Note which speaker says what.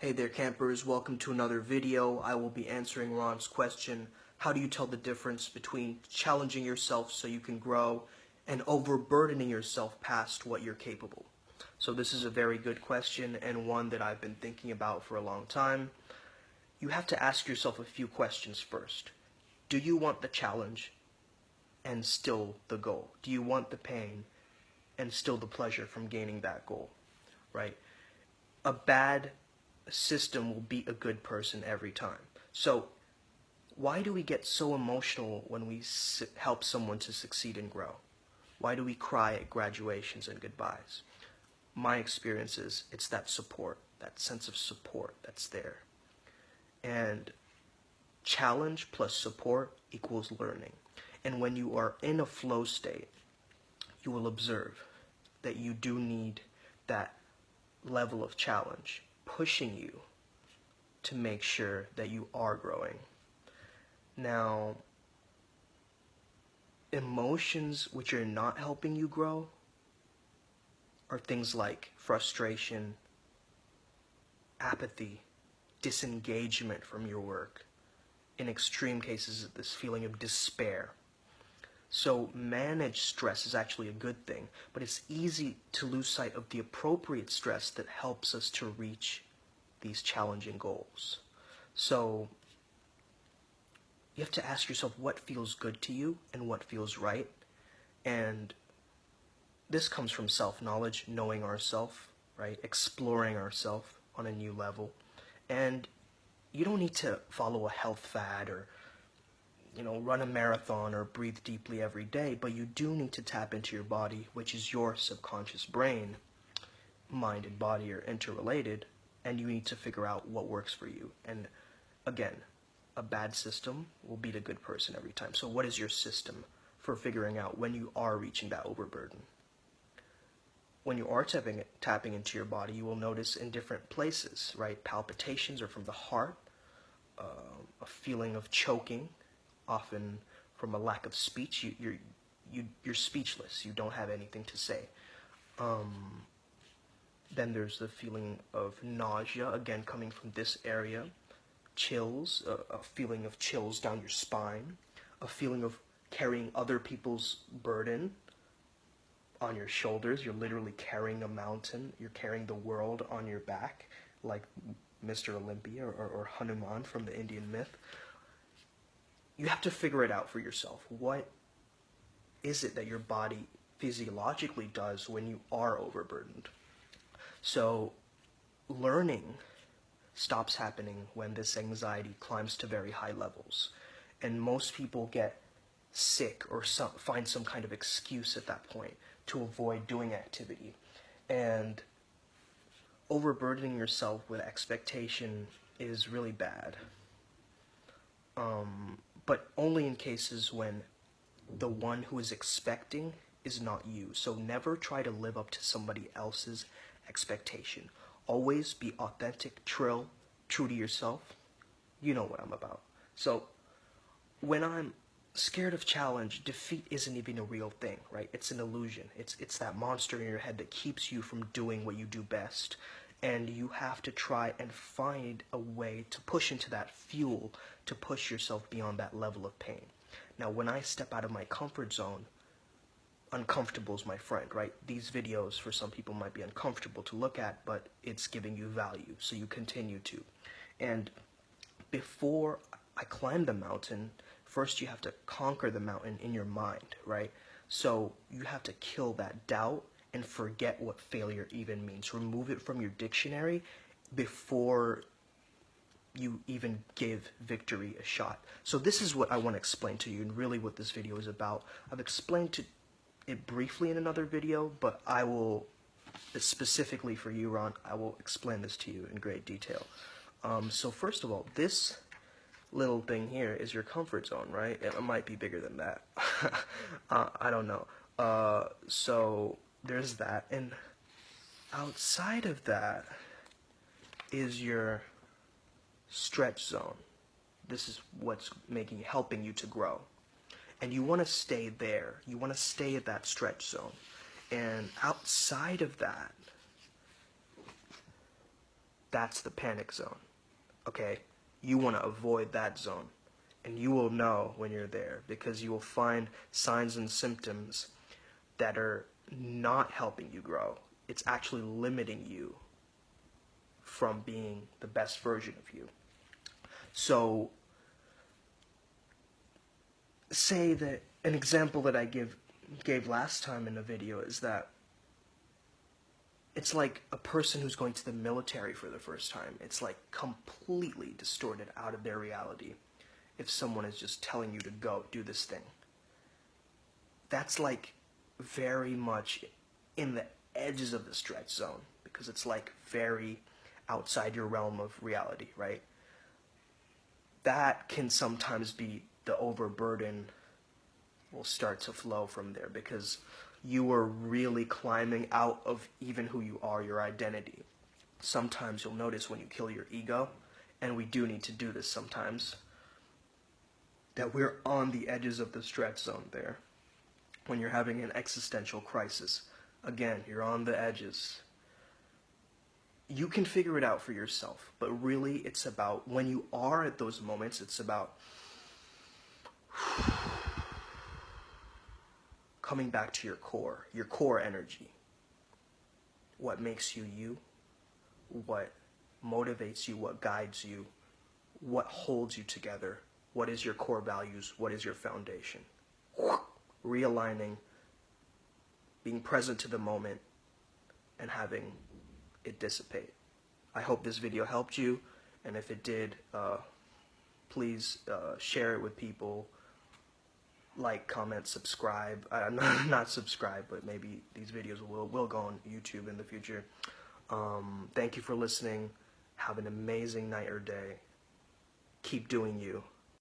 Speaker 1: Hey there campers, welcome to another video. I will be answering Ron's question, how do you tell the difference between challenging yourself so you can grow and overburdening yourself past what you're capable? So this is a very good question and one that I've been thinking about for a long time. You have to ask yourself a few questions first. Do you want the challenge and still the goal? Do you want the pain and still the pleasure from gaining that goal, right? A bad system will beat a good person every time. So why do we get so emotional when we help someone to succeed and grow? Why do we cry at graduations and goodbyes? My experience is it's that support, that sense of support that's there. And challenge plus support equals learning. And when you are in a flow state, you will observe that you do need that level of challenge pushing you to make sure that you are growing. Now, emotions which are not helping you grow are things like frustration, apathy, disengagement from your work. In extreme cases, this feeling of despair. So managed stress is actually a good thing, but it's easy to lose sight of the appropriate stress that helps us to reach these challenging goals. So you have to ask yourself what feels good to you and what feels right. And this comes from self-knowledge, knowing ourselves, right? Exploring ourselves on a new level. And you don't need to follow a health fad or run a marathon or breathe deeply every day, but you do need to tap into your body, which is your subconscious brain. Mind and body are interrelated, and you need to figure out what works for you. And again, a bad system will beat a good person every time. So what is your system for figuring out when you are reaching that overburden? When you are tapping into your body, you will notice in different places, right? Palpitations are from the heart, a feeling of choking, often from a lack of speech. You're speechless. You don't have anything to say. Then there's the feeling of nausea, again coming from this area. Chills, a feeling of chills down your spine. A feeling of carrying other people's burden on your shoulders. You're literally carrying a mountain. You're carrying the world on your back, like Mr. Olympia or Hanuman from the Indian myth. You have to figure it out for yourself. What is it that your body physiologically does when you are overburdened? So learning stops happening when this anxiety climbs to very high levels. And most people get sick or find some kind of excuse at that point to avoid doing activity. And overburdening yourself with expectation is really bad. But only in cases when the one who is expecting is not you. So never try to live up to somebody else's expectation. Always be authentic, true to yourself. You know what I'm about. So when I'm scared of challenge, defeat isn't even a real thing, right? It's an illusion. It's that monster in your head that keeps you from doing what you do best. And you have to try and find a way to push into that fuel to push yourself beyond that level of pain. Now, when I step out of my comfort zone, uncomfortable is my friend, right? These videos for some people might be uncomfortable to look at, but it's giving you value, so you continue to. And before I climb the mountain, first you have to conquer the mountain in your mind, right? So you have to kill that doubt and forget what failure even means. Remove it from your dictionary before you even give victory a shot. So this is what I want to explain to you, and really what this video is about. I've explained it briefly in another video, but I will, specifically for you, Ron, I will explain this to you in great detail. So first of all, this little thing here is your comfort zone, right? It might be bigger than that. I don't know. So there's that, and outside of that is your stretch zone. This is what's helping you to grow. And you want to stay there. You want to stay at that stretch zone. And outside of that that's the panic zone. Okay? You want to avoid that zone. And you will know when you're there, because you will find signs and symptoms that are not helping you grow. It's actually limiting you from being the best version of you. So, say that an example that I gave last time in the video is that it's like a person who's going to the military for the first time. It's like completely distorted out of their reality if someone is just telling you to go do this thing. That's like very much in the edges of the stretch zone, because it's like very outside your realm of reality, right? That can sometimes be the overburden will start to flow from there, because you are really climbing out of even who you are, your identity. Sometimes you'll notice when you kill your ego, and we do need to do this sometimes, that we're on the edges of the stretch zone there. When you're having an existential crisis, again, you're on the edges. You can figure it out for yourself, but really it's about, when you are at those moments, it's about coming back to your core energy. What makes you you, what motivates you, what guides you, what holds you together, what is your core values, what is your foundation. Realigning, being present to the moment, and having it dissipate. I hope this video helped you, and if it did, please share it with people. Like, comment, subscribe. Not subscribe, but maybe these videos will go on YouTube in the future. Thank you for listening. Have an amazing night or day. Keep doing you.